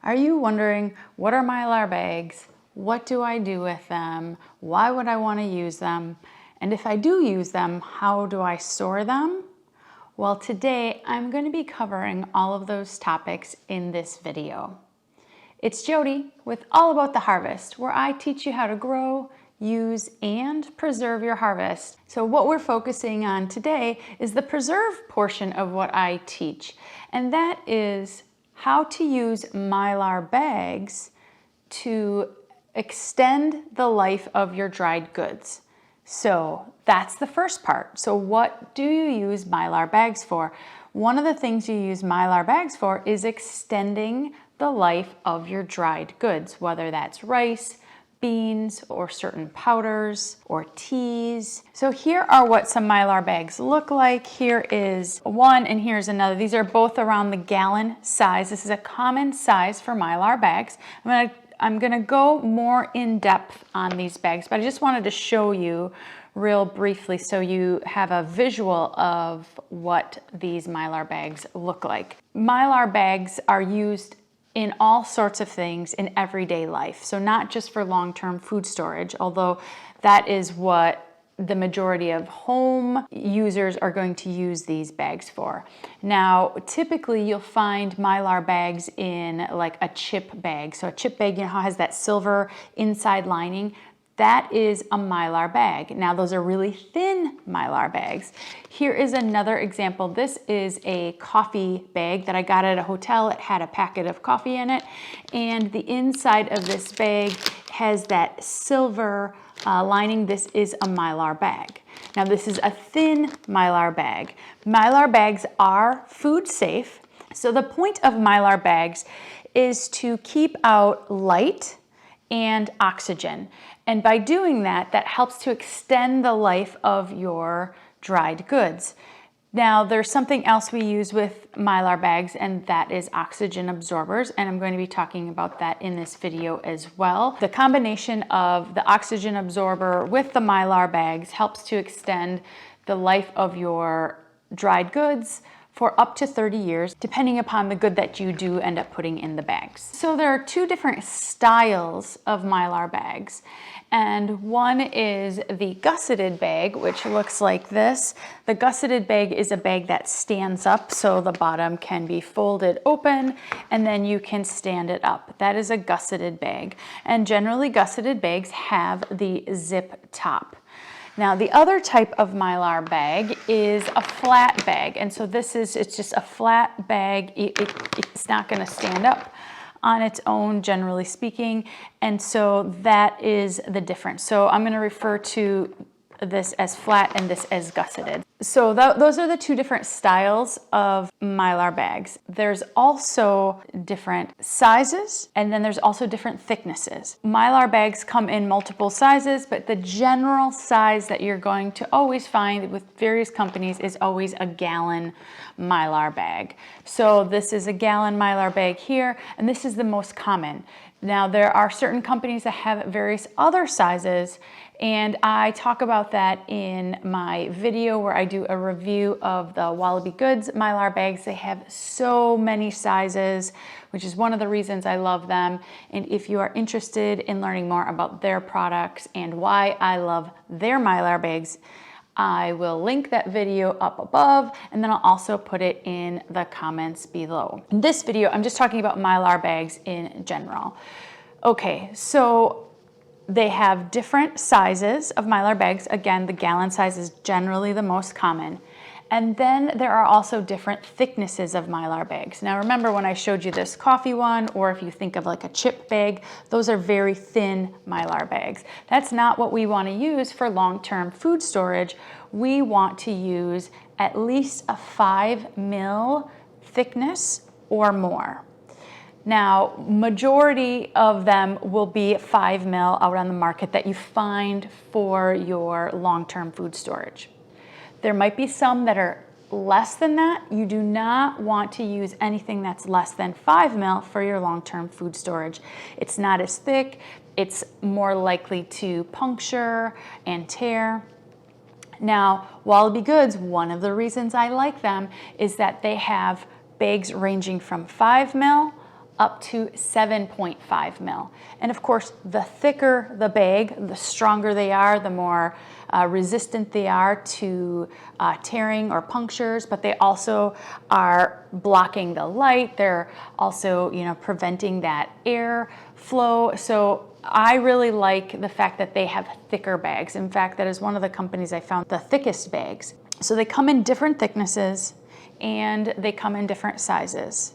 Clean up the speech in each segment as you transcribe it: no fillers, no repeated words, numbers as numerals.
Are you wondering, what are Mylar bags? What do I do with them? Why would I want to use them? And if I do use them, how do I store them? Well, today I'm going to be covering all of those topics in this video. It's Jody with All About the Harvest, where I teach you how to grow, use, and preserve your harvest. So what we're focusing on today is the preserve portion of what I teach, and that is how to use Mylar bags to extend the life of your dried goods. So that's the first part. So what do you use Mylar bags for? One of the things you use Mylar bags for is extending the life of your dried goods, whether that's rice, beans, or certain powders or teas. So here are what some Mylar bags look like. Here is one and here's another. These are both around the gallon size. This is a common size for Mylar bags. I'm gonna go more in depth on these bags, but I just wanted to show you real briefly so you have a visual of what these Mylar bags look like. Mylar bags are used in all sorts of things in everyday life. So not just for long-term food storage, although that is what the majority of home users are going to use these bags for. Now, typically you'll find Mylar bags in like a chip bag. So a chip bag, you know how it has that silver inside lining? That is a Mylar bag. Now those are really thin Mylar bags. Here is another example. This is a coffee bag that I got at a hotel. It had a packet of coffee in it, and the inside of this bag has that silver lining. This is a Mylar bag. Now this is a thin Mylar bag. Mylar bags are food safe. So the point of Mylar bags is to keep out light and oxygen. And by doing that, that helps to extend the life of your dried goods. Now, there's something else we use with Mylar bags, and that is oxygen absorbers, and I'm going to be talking about that in this video as well. The combination of the oxygen absorber with the Mylar bags helps to extend the life of your dried goods for up to 30 years, depending upon the good that you do end up putting in the bags. So there are two different styles of Mylar bags, and one is the gusseted bag, which looks like this. The gusseted bag is a bag that stands up, so the bottom can be folded open, and then you can stand it up. That is a gusseted bag, and generally gusseted bags have the zip top. Now the other type of Mylar bag is a flat bag, and so it's just a flat bag. It's not going to stand up on its own, generally speaking, and so that is the difference. So I'm going to refer to this as flat and this as gusseted. So those are the two different styles of Mylar bags. There's also different sizes, and then there's also different thicknesses. Mylar bags come in multiple sizes, but the general size that you're going to always find with various companies is always a gallon Mylar bag. So this is a gallon Mylar bag here, and this is the most common. Now there are certain companies that have various other sizes, and I talk about that in my video where I do a review of the Wallaby Goods Mylar bags. They have so many sizes, which is one of the reasons I love them. And if you are interested in learning more about their products and why I love their Mylar bags, I will link that video up above, and then I'll also put it in the comments below. In this video, I'm just talking about Mylar bags in general. Okay, so they have different sizes of Mylar bags. Again, the gallon size is generally the most common. And then there are also different thicknesses of Mylar bags. Now remember when I showed you this coffee one, or if you think of like a chip bag, those are very thin Mylar bags. That's not what we want to use for long-term food storage. We want to use at least a 5 mil thickness or more. Now, majority of them will be 5 mil out on the market that you find for your long-term food storage. There might be some that are less than that. You do not want to use anything that's less than 5 mil for your long-term food storage. It's not as thick, it's more likely to puncture and tear. Now, Wallaby Goods, one of the reasons I like them is that they have bags ranging from 5 mil up to 7.5 mil. And of course, the thicker the bag, the stronger they are, the more resistant they are to tearing or punctures, but they also are blocking the light. They're also, preventing that air flow. So I really like the fact that they have thicker bags. In fact, that is one of the companies I found the thickest bags. So they come in different thicknesses, and they come in different sizes,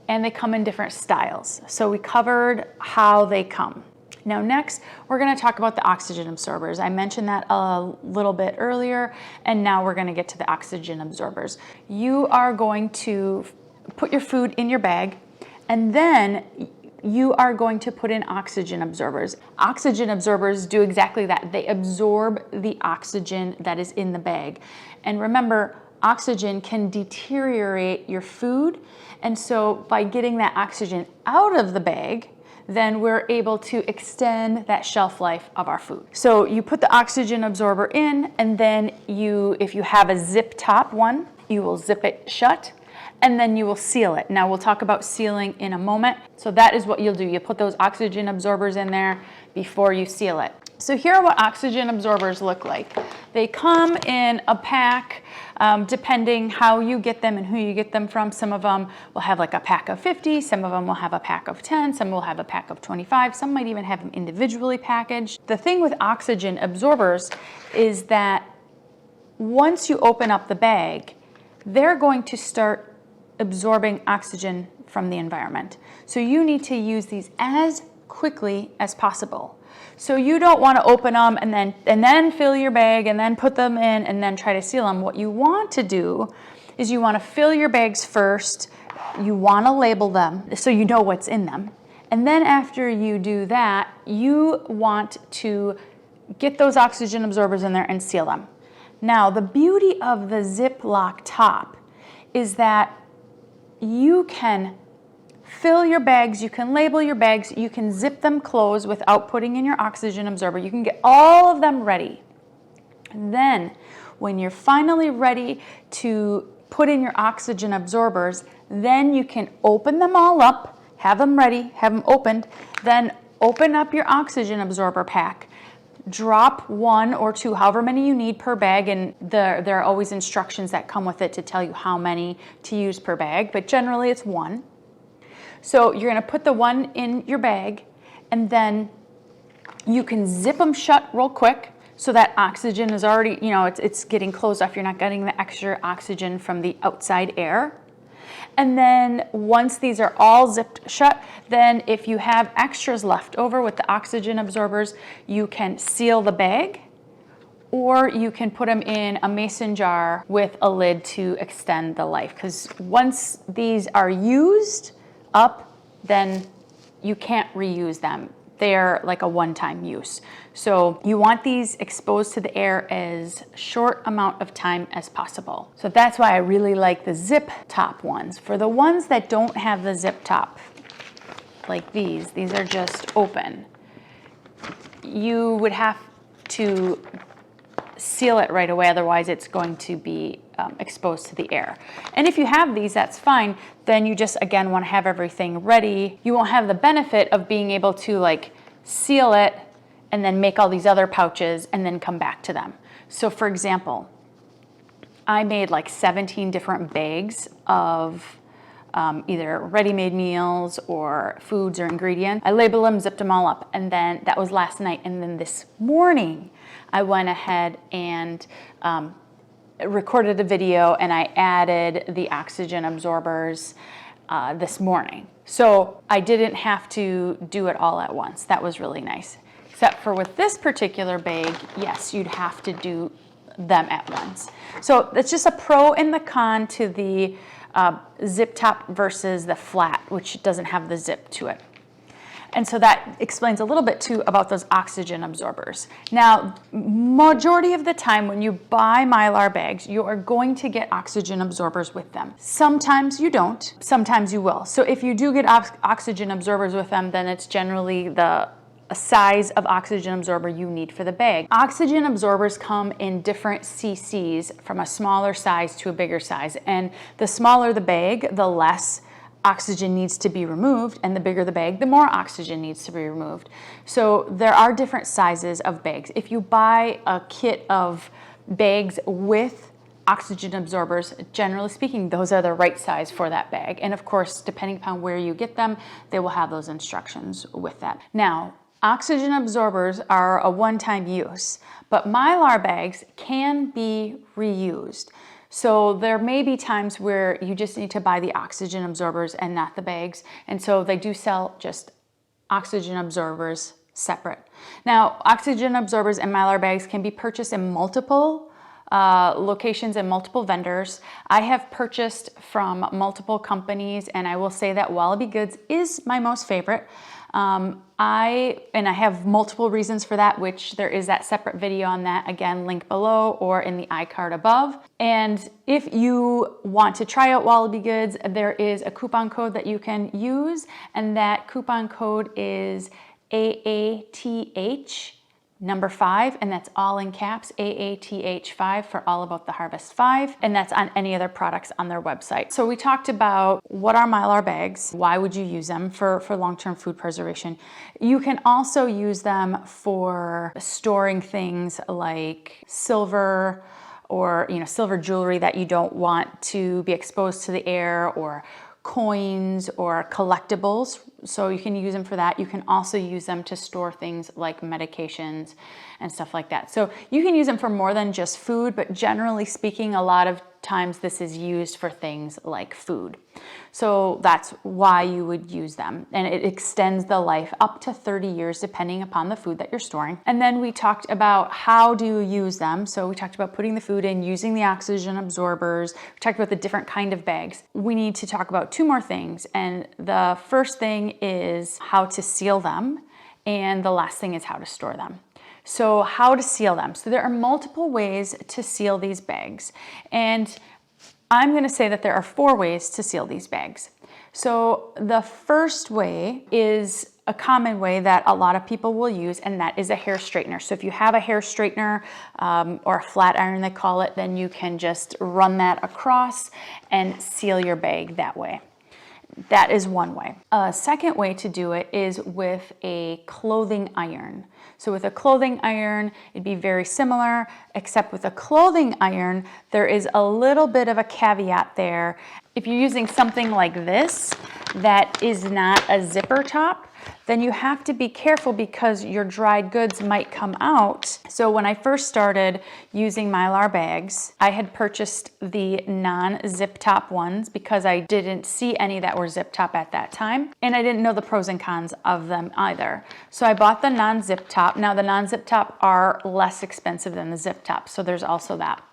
and they come in different styles. So we covered how they come. Now next, we're gonna talk about the oxygen absorbers. I mentioned that a little bit earlier, and now we're gonna get to the oxygen absorbers. You are going to put your food in your bag, and then you are going to put in oxygen absorbers. Oxygen absorbers do exactly that. They absorb the oxygen that is in the bag. And remember, oxygen can deteriorate your food. And so by getting that oxygen out of the bag, then we're able to extend that shelf life of our food. So you put the oxygen absorber in, and then if you have a zip top one, you will zip it shut, and then you will seal it. Now we'll talk about sealing in a moment. So that is what you'll do. You put those oxygen absorbers in there before you seal it. So here are what oxygen absorbers look like. They come in a pack, depending how you get them and who you get them from. Some of them will have like a pack of 50, some of them will have a pack of 10, some will have a pack of 25, some might even have them individually packaged. The thing with oxygen absorbers is that once you open up the bag, they're going to start absorbing oxygen from the environment. So you need to use these as quickly as possible. So you don't want to open them and then fill your bag and then put them in and then try to seal them. What you want to do is you want to fill your bags first. You want to label them so you know what's in them. And then after you do that, you want to get those oxygen absorbers in there and seal them. Now, the beauty of the Ziploc top is that you can fill your bags, you can label your bags, you can zip them closed without putting in your oxygen absorber. You can get all of them ready. And then when you're finally ready to put in your oxygen absorbers, then you can open them all up, have them ready, have them opened, then open up your oxygen absorber pack. Drop 1 or 2, however many you need per bag, and there are always instructions that come with it to tell you how many to use per bag, but generally it's 1. So you're gonna put the 1 in your bag, and then you can zip them shut real quick so that oxygen is already, it's getting closed off. You're not getting the extra oxygen from the outside air. And then once these are all zipped shut, then if you have extras left over with the oxygen absorbers, you can seal the bag, or you can put them in a mason jar with a lid to extend the life. Because once these are used up, then you can't reuse them. They're like a one-time use. So you want these exposed to the air as short amount of time as possible. So that's why I really like the zip top ones. For the ones that don't have the zip top, like these are just open. You would have to seal it right away, otherwise it's going to be exposed to the air. And if you have these, that's fine. Then you just, again, want to have everything ready. You won't have the benefit of being able to like seal it and then make all these other pouches and then come back to them. So for example, I made like 17 different bags of either ready-made meals or foods or ingredients. I labeled them, zipped them all up, and then that was last night. And then this morning, I went ahead and recorded a video, and I added the oxygen absorbers this morning. So I didn't have to do it all at once. That was really nice. Except for with this particular bag, yes, you'd have to do them at once. So it's just a pro and the con to the zip top versus the flat, which doesn't have the zip to it. And so that explains a little bit too about those oxygen absorbers. Now, majority of the time when you buy Mylar bags, you are going to get oxygen absorbers with them. Sometimes you don't, sometimes you will. So if you do get oxygen absorbers with them, then it's generally the size of oxygen absorber you need for the bag. Oxygen absorbers come in different cc's, from a smaller size to a bigger size. And the smaller the bag, the less oxygen needs to be removed, and the bigger the bag, the more oxygen needs to be removed. So there are different sizes of bags. If you buy a kit of bags with oxygen absorbers, generally speaking, those are the right size for that bag. And of course, depending upon where you get them, they will have those instructions with that. Now, oxygen absorbers are a one-time use, but Mylar bags can be reused. So there may be times where you just need to buy the oxygen absorbers and not the bags. And so they do sell just oxygen absorbers separate. Now, oxygen absorbers and Mylar bags can be purchased in multiple locations and multiple vendors. I have purchased from multiple companies, and I will say that Wallaby Goods is my most favorite. I have multiple reasons for that, which there is that separate video on that, again, link below or in the iCard above. And if you want to try out Wallaby Goods, there is a coupon code that you can use, and that coupon code is AATH number 5, and that's all in caps, AATH5 for All About the Harvest 5, and that's on any other products on their website. So we talked about what are Mylar bags, why would you use them for long-term food preservation. You can also use them for storing things like silver or silver jewelry that you don't want to be exposed to the air, or coins or collectibles. So you can use them for that. You can also use them to store things like medications and stuff like that. So you can use them for more than just food, but generally speaking, a lot of times this is used for things like food. So that's why you would use them. And it extends the life up to 30 years depending upon the food that you're storing. And then we talked about how do you use them. So we talked about putting the food in, using the oxygen absorbers. We talked about the different kind of bags. We need to talk about two more things. And the first thing is how to seal them. And the last thing is how to store them. So how to seal them. So there are multiple ways to seal these bags. And I'm going to say that there are 4 ways to seal these bags. So the first way is a common way that a lot of people will use, and that is a hair straightener. So if you have a hair straightener or a flat iron, they call it, then you can just run that across and seal your bag that way. That is one way. A second way to do it is with a clothing iron. So with a clothing iron, it'd be very similar, except with a clothing iron, there is a little bit of a caveat there. If you're using something like this, that is not a zipper top, then you have to be careful because your dried goods might come out. So when I first started using Mylar bags, I had purchased the non-zip top ones because I didn't see any that were zip top at that time. And I didn't know the pros and cons of them either. So I bought the non-zip top. Now the non-zip top are less expensive than the zip top. So there's also that.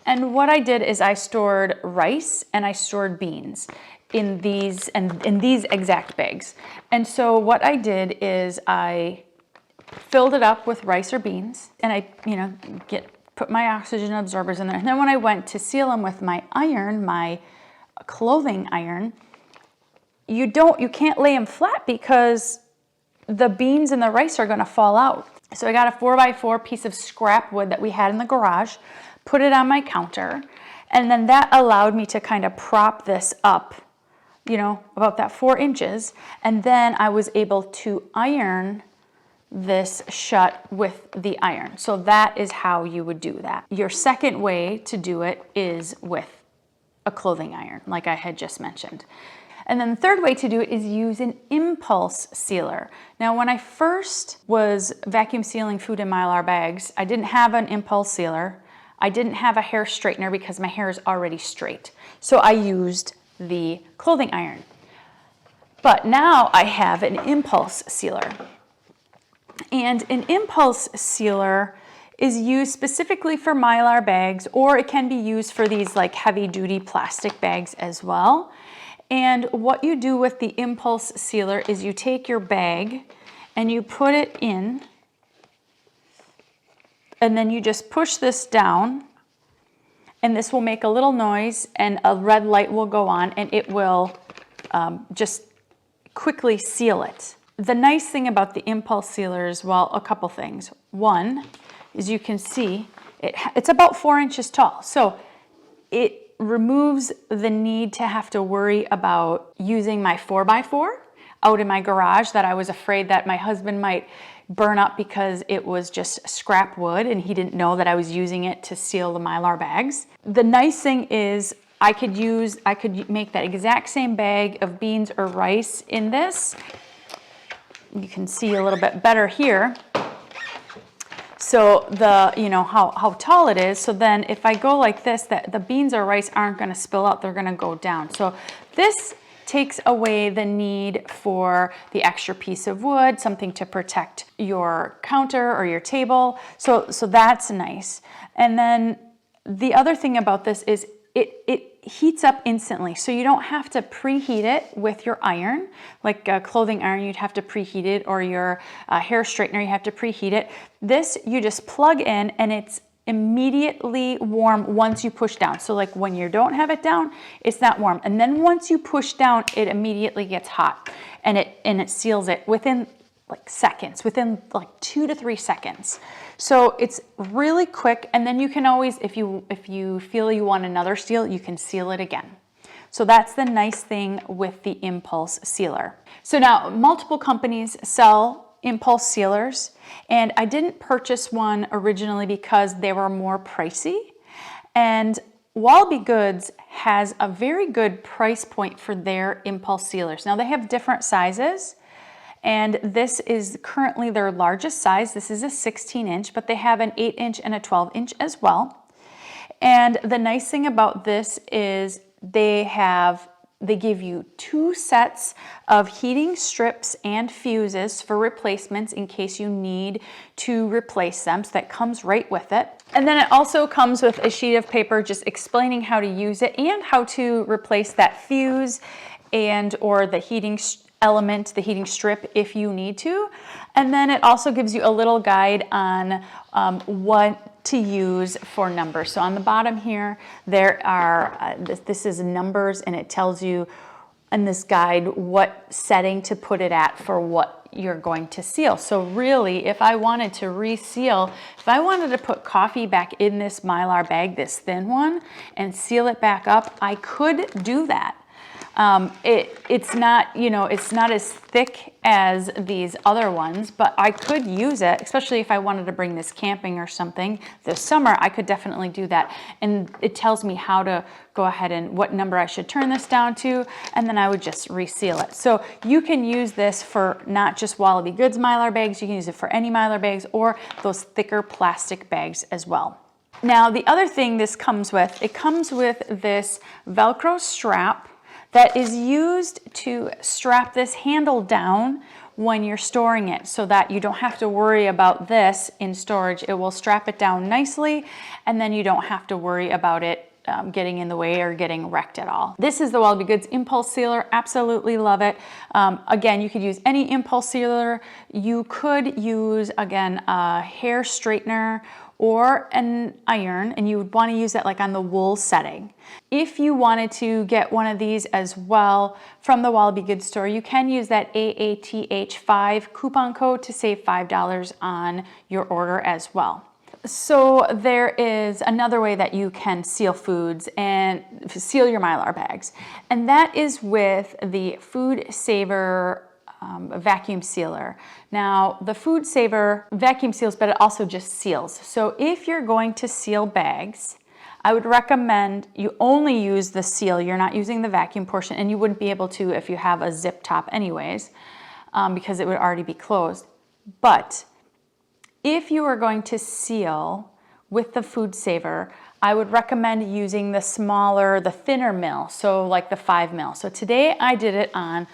And what I did is I stored rice and I stored beans in these exact bags. And so what I did is I filled it up with rice or beans, and I put my oxygen absorbers in there. And then when I went to seal them with my iron, my clothing iron, you can't lay them flat because the beans and the rice are going to fall out. So I got a 4x4 piece of scrap wood that we had in the garage, put it on my counter, and then that allowed me to kind of prop this up, about that 4 inches. And then I was able to iron this shut with the iron. So that is how you would do that. Your second way to do it is with a clothing iron, like I had just mentioned. And then the third way to do it is use an impulse sealer. Now, when I first was vacuum sealing food in Mylar bags, I didn't have an impulse sealer. I didn't have a hair straightener because my hair is already straight. So I used the clothing iron. But now I have an impulse sealer. And an impulse sealer is used specifically for Mylar bags, or it can be used for these like heavy duty plastic bags as well. And what you do with the impulse sealer is you take your bag and you put it in, and then you just push this down, and this will make a little noise and a red light will go on, and it will just quickly seal it. The nice thing about the impulse sealer is, well, a couple things. One is you can see it's about 4 inches tall. So it removes the need to have to worry about using my 4x4 out in my garage that I was afraid that my husband might burn up because it was just scrap wood and he didn't know that I was using it to seal the Mylar bags. The nice thing is I could make that exact same bag of beans or rice in this. You can see a little bit better here. So how tall it is. So then if I go like this, the beans or rice aren't going to spill out, they're going to go down. So this takes away the need for the extra piece of wood, something to protect your counter or your table. So that's nice. And then the other thing about this is it heats up instantly. So you don't have to preheat it with your iron, like a clothing iron, you'd have to preheat it, or your hair straightener, you have to preheat it. This, you just plug in and it's immediately warm once you push down. So like when you don't have it down, it's not warm. And then once you push down, it immediately gets hot and it seals it within like seconds, within like 2 to 3 seconds. So it's really quick. And then you can always, if you feel you want another seal, you can seal it again. So that's the nice thing with the impulse sealer. So now multiple companies sell impulse sealers, and I didn't purchase one originally because they were more pricey. And Wallaby Goods has a very good price point for their impulse sealers. Now they have different sizes, and this is currently their largest size. This is a 16-inch, but they have an 8-inch and a 12-inch as well. And the nice thing about this is they give you 2 sets of heating strips and fuses for replacements in case you need to replace them. So that comes right with it. And then it also comes with a sheet of paper just explaining how to use it and how to replace that fuse or the heating element, the heating strip, if you need to. And then it also gives you a little guide on what to use for numbers. So on the bottom here, there are, this is numbers, and it tells you in this guide what setting to put it at for what you're going to seal. So really, if I wanted to reseal, if I wanted to put coffee back in this Mylar bag, this thin one, and seal it back up, I could do that. It's not, it's not as thick as these other ones, but I could use it, especially if I wanted to bring this camping or something this summer. I could definitely do that. And it tells me how to go ahead and what number I should turn this down to, and then I would just reseal it. So you can use this for not just Wallaby Goods Mylar bags, you can use it for any Mylar bags or those thicker plastic bags as well. Now, the other thing this comes with, it comes with this Velcro strap that is used to strap this handle down when you're storing it so that you don't have to worry about this in storage. It will strap it down nicely, and then you don't have to worry about it getting in the way or getting wrecked at all. This is the Wallaby Goods Impulse Sealer. Absolutely love it. Again, you could use any impulse sealer. You could use, again, a hair straightener or an iron, and you would want to use it like on the wool setting. If you wanted to get one of these as well from the Wallaby Goods store, you can use that AATH5 coupon code to save $5 on your order as well. So there is another way that you can seal foods and seal your Mylar bags, and that is with the Food Saver vacuum sealer. Now, the Food Saver vacuum seals, but it also just seals. So if you're going to seal bags, I would recommend you only use the seal. You're not using the vacuum portion, and you wouldn't be able to if you have a zip top anyways, because it would already be closed. But if you are going to seal with the Food Saver, I would recommend using the smaller, the thinner mil, so like the 5 mil. So today I did it on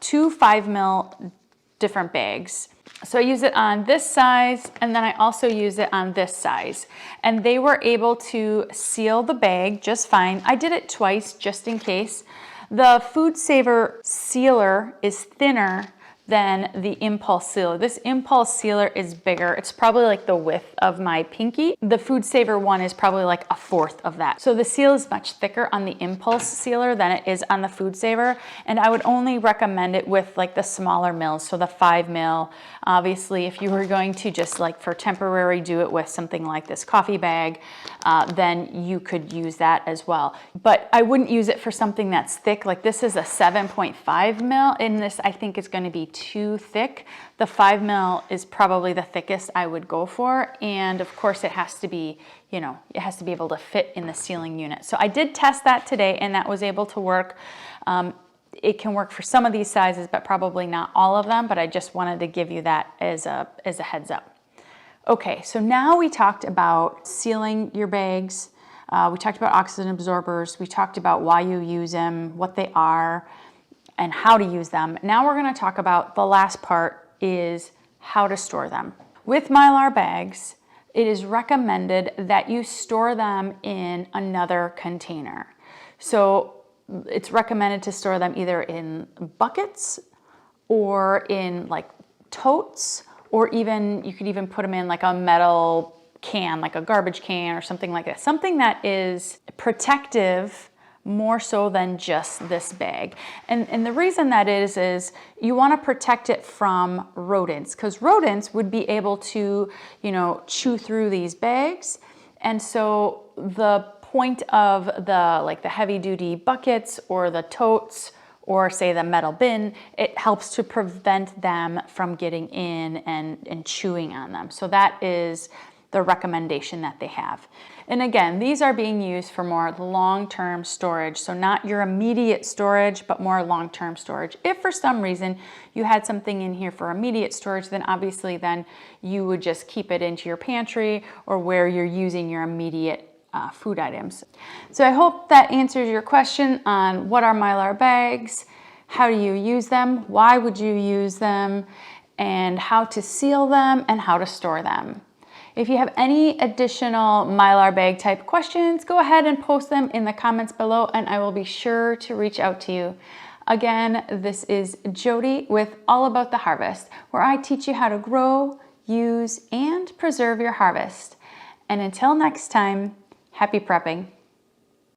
2 5 mil different bags. So I use it on this size, and then I also use it on this size. And they were able to seal the bag just fine. I did it twice just in case. The Food Saver sealer is thinner than the impulse sealer. This impulse sealer is bigger. It's probably like the width of my pinky. The Food Saver one is probably like 1/4 of that. So the seal is much thicker on the impulse sealer than it is on the Food Saver. And I would only recommend it with like the smaller mils, so the 5 mil. Obviously, if you were going to just like for temporary do it with something like this coffee bag, then you could use that as well. But I wouldn't use it for something that's thick. Like this is a 7.5 mil, and this I think is going to be too thick. The 5 mil is probably the thickest I would go for. And of course it has to be, you know, it has to be able to fit in the sealing unit. So I did test that today and that was able to work. It can work for some of these sizes, but probably not all of them. But I just wanted to give you that as a heads up. Okay, so now we talked about sealing your bags. We talked about oxygen absorbers. We talked about why you use them, what they are, and how to use them. Now we're going to talk about the last part, is how to store them. With Mylar bags, it is recommended that you store them in another container. So it's recommended to store them either in buckets or in like totes, or even you could even put them in like a metal can, like a garbage can or something like that. Something that is protective more so than just this bag. And the reason that is you want to protect it from rodents, because rodents would be able to, you know, chew through these bags. And so the point of the heavy duty buckets or the totes or say the metal bin, it helps to prevent them from getting in and chewing on them. So that is the recommendation that they have. And again, these are being used for more long-term storage. So not your immediate storage, but more long-term storage. If for some reason you had something in here for immediate storage, then obviously then you would just keep it into your pantry or where you're using your immediate food items. So I hope that answers your question on what are Mylar bags, how do you use them, why would you use them, and how to seal them and how to store them. If you have any additional Mylar bag type questions, go ahead and post them in the comments below and I will be sure to reach out to you. Again, this is Jody with All About the Harvest, where I teach you how to grow, use, and preserve your harvest. And until next time, happy prepping.